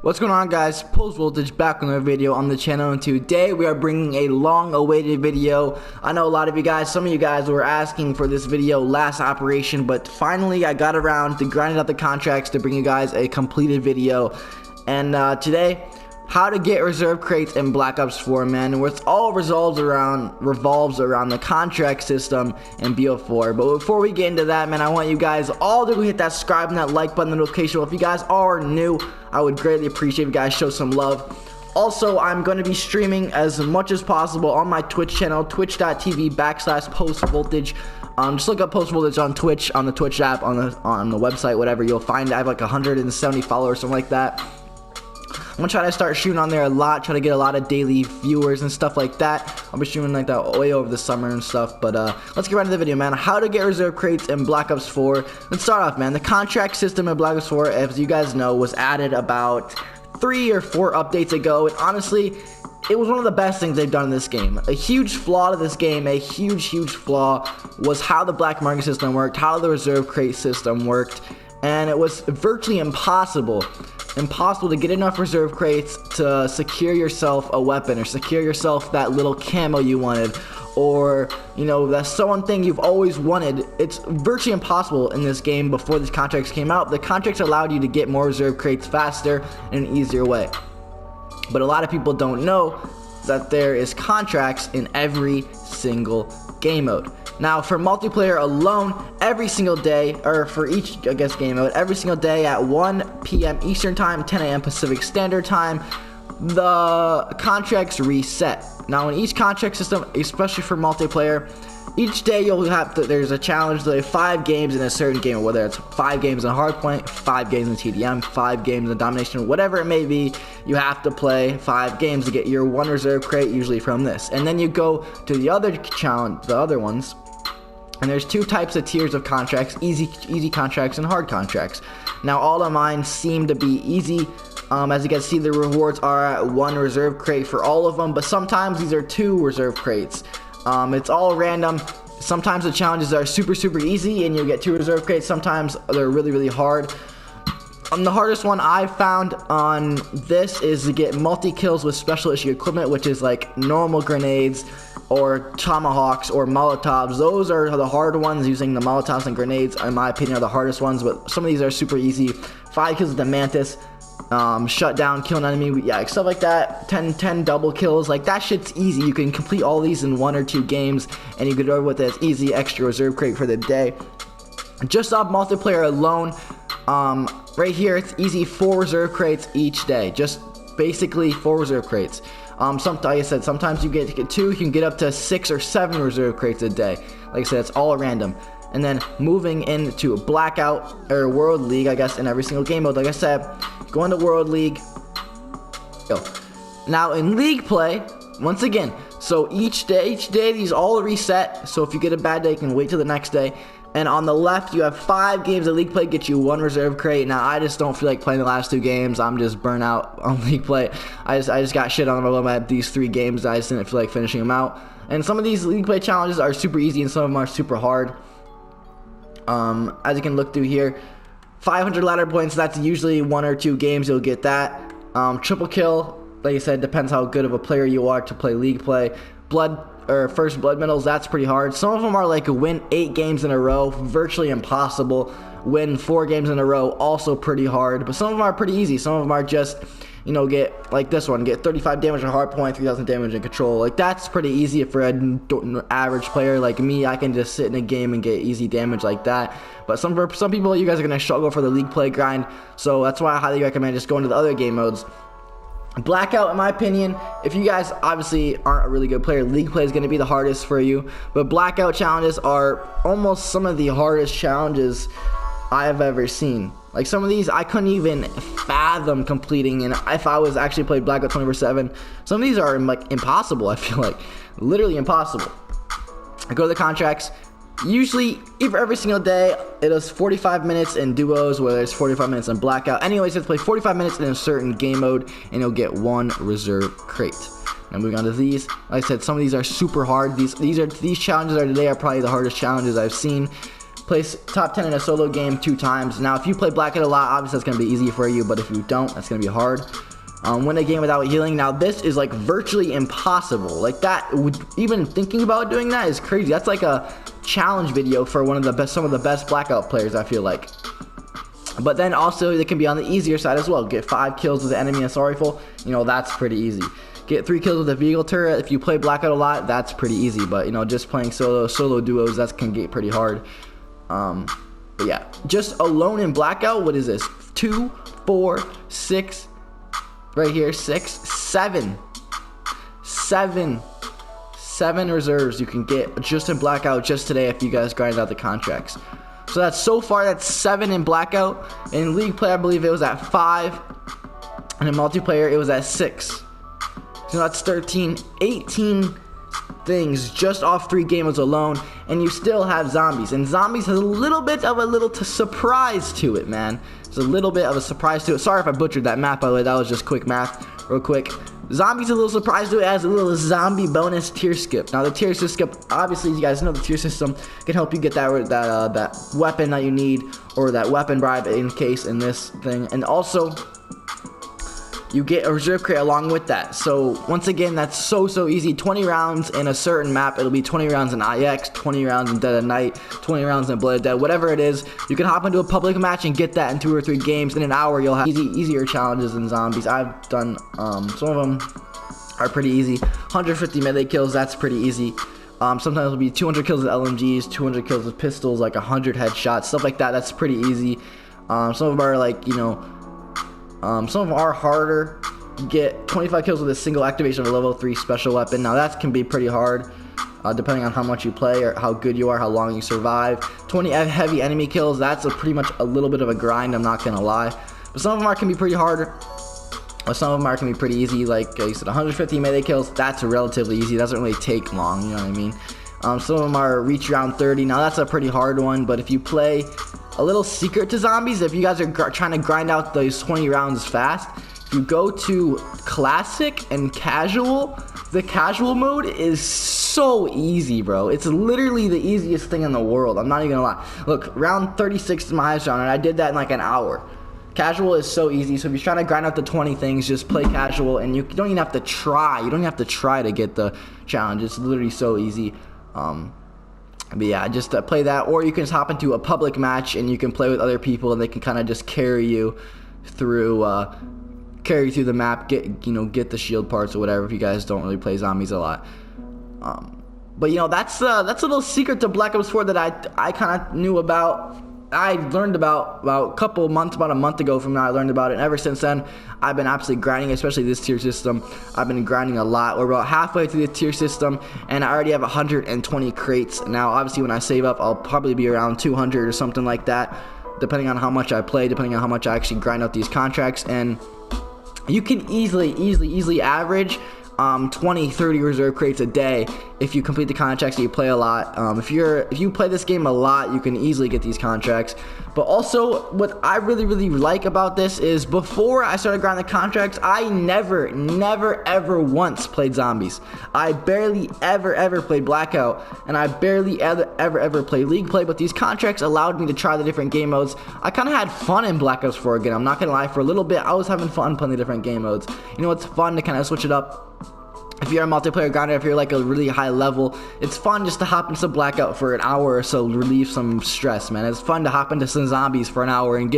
What's going on, guys? Post Voltage back on another video on the channel, and today we are bringing a long awaited video. I know a lot of you guys, some of you guys were asking for this video last operation, but finally I got around to grinding out the contracts to bring you guys a completed video. And today, how to get reserve crates in Black Ops 4, man. And it all revolves around the contract system in BO4. But before we get into that, man, I want you guys all to hit that subscribe and that like button, the notification bell. If you guys are new, I would greatly appreciate if you guys show some love. Also, I'm going to be streaming as much as possible on my Twitch channel, twitch.tv/postvoltage. Just look up Post Voltage on Twitch, on the Twitch app, on the website, whatever. You'll find I have like 170 followers, something like that. I'm gonna try to start shooting on there a lot, try to get a lot of daily viewers and stuff like that. I'll be streaming like that way over the summer and stuff. But let's get right into the video, man. How to get reserve crates in Black Ops 4. Let's start off, man. The contract system in Black Ops 4, as you guys know, was added about 3 or 4 updates ago, and honestly, it was one of the best things they've done in this game. A huge flaw to this game, a huge flaw, was how the black market system worked, how the reserve crate system worked, and it was virtually impossible to get enough reserve crates to secure yourself a weapon, or secure yourself that little camo you wanted, or, you know, that's the one thing you've always wanted. It's virtually impossible in this game before these contracts came out. The contracts allowed you to get more reserve crates faster in an easier way. But a lot of people don't know that there is contracts in every single game mode. Now, for multiplayer alone, every single day, or for each, I guess, game mode, every single day at 1 p.m. Eastern Time, 10 a.m. Pacific Standard Time, the contracts reset. Now, in each contract system, especially for multiplayer, each day you'll have to, there's a challenge, like 5 games in a certain game, whether it's 5 games in Hardpoint, 5 games in TDM, 5 games in Domination, whatever it may be. You have to play 5 games to get your 1 reserve crate, usually from this. And then you go to the other challenge, the other ones. And there's 2 types of tiers of contracts, easy contracts and hard contracts. Now, all of mine seem to be easy. As you can see, the rewards are at 1 reserve crate for all of them, but sometimes these are 2 reserve crates. It's all random. Sometimes the challenges are super easy and you get 2 reserve crates. Sometimes they're really hard. The hardest one I've found on this is to get multi-kills with special issue equipment, which is like normal grenades or tomahawks or molotovs. Those are the hard ones. Using the molotovs and grenades, in my opinion, are the hardest ones, but some of these are super easy. 5 kills with the mantis, shut down, kill an enemy, yeah, stuff like that. 10 double kills, like that shit's easy. You can complete all these in 1 or 2 games, and you get over with this easy extra reserve crate for the day. Just off multiplayer alone, right here, it's easy 4 reserve crates each day. Just basically 4 reserve crates. Like I said, sometimes you get 2, you can get up to 6 or 7 reserve crates a day. Like I said, it's all random. And then moving into Blackout or World League, I guess, in every single game mode. Like I said, go into World League. Now in League play, once again, so each day these all reset. So if you get a bad day, you can wait till the next day. And on the left, you have 5 games of League play, get you 1 reserve crate. Now, I just don't feel like playing the last 2 games. I'm just burnt out on League play. I just got shit on my at these 3 games. I just didn't feel like finishing them out. And some of these League play challenges are super easy, and some of them are super hard. As you can look through here, 500 ladder points, that's usually 1 or 2 games you'll get that. Triple kill, like I said, depends how good of a player you are to play League play. First blood medals, that's pretty hard. Some of them are like win 8 games in a row, virtually impossible. Win 4 games in a row, also pretty hard. But some of them are pretty easy. Some of them are just, you know, get like this one, get 35 damage on hardpoint, 3,000 damage in control. Like that's pretty easy for an average player like me. I can just sit in a game and get easy damage like that. But some people, you guys are gonna struggle for the League play grind. So that's why I highly recommend just going to the other game modes. Blackout, in my opinion, if you guys obviously aren't a really good player, League play is going to be the hardest for you. But Blackout challenges are almost some of the hardest challenges I have ever seen. Like some of these I couldn't even fathom completing, and if I was actually played Blackout 24/7, some of these are like impossible. I feel like literally impossible. I go to the contracts. Usually, every single day, it is 45 minutes in duos, whether it's 45 minutes in Blackout. Anyways, you have to play 45 minutes in a certain game mode, and you'll get 1 reserve crate. Now moving on to these, like I said, some of these are super hard. These challenges are probably the hardest challenges I've seen. Place top 10 in a solo game 2 times. Now, if you play Blackout a lot, obviously that's going to be easy for you, but if you don't, that's going to be hard. Win a game without healing. Now, this is like virtually impossible. Like that, even thinking about doing that is crazy. That's like a challenge video for some of the best Blackout players, I feel like. But then also, it can be on the easier side as well. Get 5 kills with the enemy assault rifle. You know, that's pretty easy. Get 3 kills with a vehicle turret. If you play Blackout a lot, that's pretty easy. But, you know, just playing solo duos, that can get pretty hard. But yeah, just alone in Blackout, what is this? 2, 4, 6, right here, 6, 7. 7 reserves you can get just in Blackout just today if you guys grind out the contracts. So that's so far, that's 7 in Blackout. In League Play, I believe it was at 5. And in multiplayer, it was at 6. So that's 13, 18 things just off 3 game modes alone, and you still have zombies. And zombies has a little bit of a surprise to it, man. There's a little bit of a surprise to it. Sorry if I butchered that math, by the way. That was just quick math, real quick. Zombies a little surprise to it as a little zombie bonus tier skip. Now the tier skip, obviously you guys know the tier system can help you get that weapon that you need, or that weapon bribe in case in this thing, and also you get a reserve crate along with that. So once again, that's so easy. 20 rounds in a certain map. It'll be 20 rounds in IX, 20 rounds in Dead of Night, 20 rounds in Blood Dead, whatever it is. You can hop into a public match and get that in 2 or 3 games. In an hour, you'll have easier challenges than zombies. I've done some of them are pretty easy. 150 melee kills, that's pretty easy. Sometimes it'll be 200 kills with LMGs, 200 kills with pistols, like 100 headshots, stuff like that. That's pretty easy. Some of them are like, you know, some of them are harder. Get 25 kills with a single activation of a level 3 special weapon. Now that can be pretty hard, depending on how much you play or how good you are, how long you survive. 20 heavy enemy kills, that's pretty much a little bit of a grind, I'm not gonna lie. But some of them can be pretty hard, but some of them can be pretty easy. Like I said, 150 melee kills, that's relatively easy. It doesn't really take long, you know what I mean? Some of them are reach round 30. Now that's a pretty hard one, but if you play a little secret to zombies, if you guys are trying to grind out those 20 rounds fast, if you go to classic and casual, the casual mode is so easy, bro. It's literally the easiest thing in the world. I'm not even gonna lie. Look, round 36 is my highest round, and I did that in like an hour. Casual is so easy, so if you're trying to grind out the 20 things, just play casual, and you don't even have to try. You don't even have to try to get the challenge. It's literally so easy. But yeah, just play that, or you can just hop into a public match and you can play with other people, and they can kind of just carry you through the map, get the shield parts or whatever if you guys don't really play zombies a lot. But you know, that's a little secret to Black Ops 4 that I kind of knew about. I learned about about a month ago from now. I learned about it, and ever since then I've been absolutely grinding, especially this tier system. I've been grinding a lot. We're about halfway through the tier system, and I already have 120 crates. Now obviously when I save up, I'll probably be around 200 or something like that, depending on how much I play, depending on how much I actually grind out these contracts. And you can easily average 20-30 reserve crates a day if you complete the contracts and you play a lot. If you play this game a lot, you can easily get these contracts. But also, what I really like about this is, before I started grinding the contracts, I never ever once played zombies. I barely ever played Blackout, and I barely ever played League Play. But these contracts allowed me to try the different game modes. I kind of had fun in Black Ops 4 again. I'm not gonna lie, for a little bit I was having fun playing the different game modes. You know, it's fun to kind of switch it up. If you're a multiplayer grinder, if you're like a really high level, it's fun just to hop into Blackout for an hour or so, relieve some stress, man. It's fun to hop into some zombies for an hour and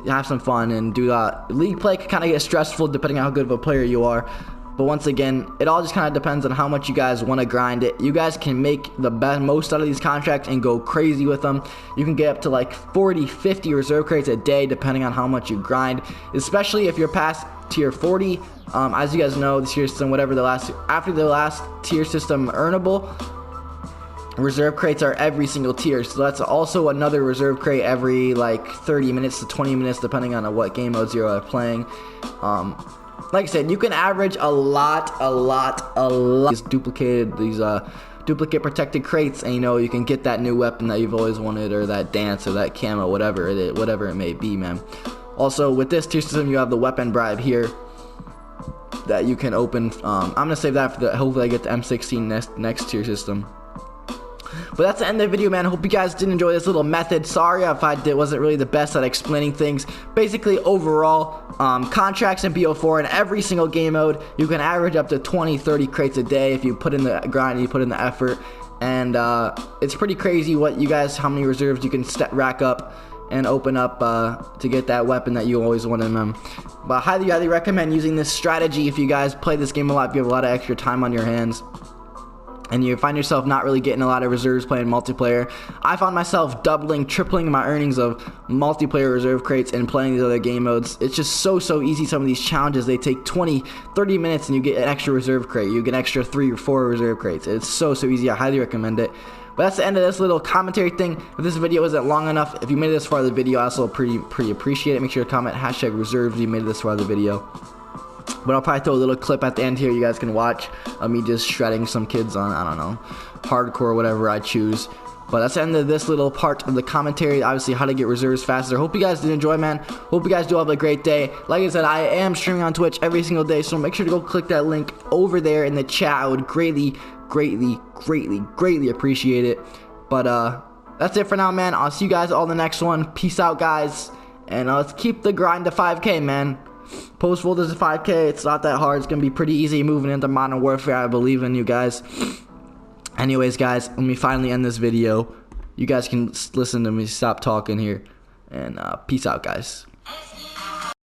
have some fun and do that. League play can kind of get stressful depending on how good of a player you are. But once again, it all just kind of depends on how much you guys want to grind it. You guys can make the most out of these contracts and go crazy with them. You can get up to like 40-50 reserve crates a day depending on how much you grind, especially if you're past tier 40. As you guys know, the tier system, after the last tier system earnable, reserve crates are every single tier. So that's also another reserve crate every like 30 minutes to 20 minutes depending on what game modes you're playing. Like I said, you can average a lot. These duplicate protected crates, and you know, you can get that new weapon that you've always wanted, or that dance, or that camo, whatever it may be, man. Also, with this tier system, you have the weapon bribe here that you can open. I'm gonna save that for hopefully I get the M16 next tier system. But that's the end of the video, man. I hope you guys did enjoy this little method. Sorry if wasn't really the best at explaining things. Basically, overall, contracts in BO4 in every single game mode, you can average up to 20-30 crates a day if you put in the grind, you put in the effort. And it's pretty crazy how many reserves you can rack up and open up to get that weapon that you always wanted them. But I highly recommend using this strategy if you guys play this game a lot, if you have a lot of extra time on your hands and you find yourself not really getting a lot of reserves playing multiplayer. I found myself doubling, tripling my earnings of multiplayer reserve crates and playing these other game modes. It's just so easy. Some of these challenges, they take 20-30 minutes and you get an extra reserve crate. You get an extra 3 or 4 reserve crates. It's so easy. I highly recommend it. But that's the end of this little commentary thing. If this video isn't long enough, if you made it this far in the video, I also pretty appreciate it. Make sure to comment #reserves if you made it this far in the video. But I'll probably throw a little clip at the end here you guys can watch of me just shredding some kids on, I don't know, hardcore, whatever I choose. But that's the end of this little part of the commentary, obviously how to get reserves faster. Hope you guys did enjoy, man. Hope you guys do have a great day. Like I said, I am streaming on Twitch every single day, so make sure to go click that link over there in the chat. I would greatly appreciate it. But that's it for now, man. I'll see you guys all in the next one. Peace out, guys. And let's keep the grind to 5K, man. Post World is a 5K. It's not that hard. It's gonna be pretty easy moving into Modern Warfare. I believe in you guys. Anyways, guys, let me finally end this video. You guys can listen to me stop talking here. And peace out, guys.